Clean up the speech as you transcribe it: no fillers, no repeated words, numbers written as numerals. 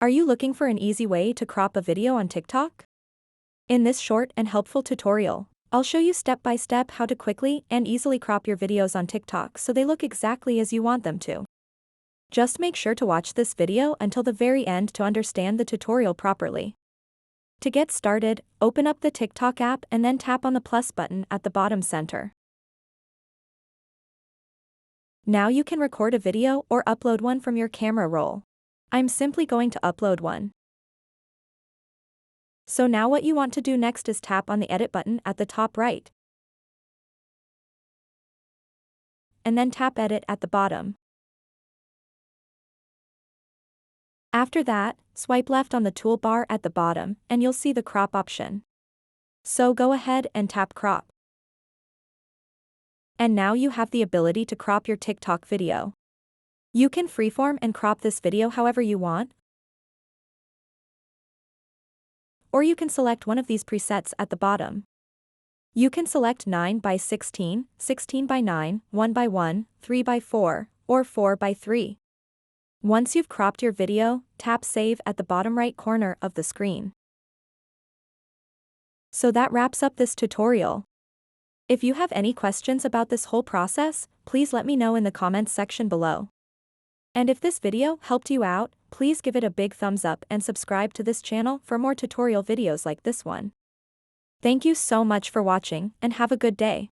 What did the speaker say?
Are you looking for an easy way to crop a video on TikTok? In this short and helpful tutorial, I'll show you step by step how to quickly and easily crop your videos on TikTok so they look exactly as you want them to. Just make sure to watch this video until the very end to understand the tutorial properly. To get started, open up the TikTok app and then tap on the plus button at the bottom center. Now you can record a video or upload one from your camera roll. I'm simply going to upload one. So now what you want to do next is tap on the edit button at the top right. And then tap edit at the bottom. After that, swipe left on the toolbar at the bottom and you'll see the crop option. So go ahead and tap crop. And now you have the ability to crop your TikTok video. You can freeform and crop this video however you want, or you can select one of these presets at the bottom. You can select 9 by 16, 16 by 9, 1 by 1, 3 by 4, or 4 by 3. Once you've cropped your video, tap Save at the bottom right corner of the screen. So that wraps up this tutorial. If you have any questions about this whole process, please let me know in the comments section below. And if this video helped you out, please give it a big thumbs up and subscribe to this channel for more tutorial videos like this one. Thank you so much for watching and have a good day.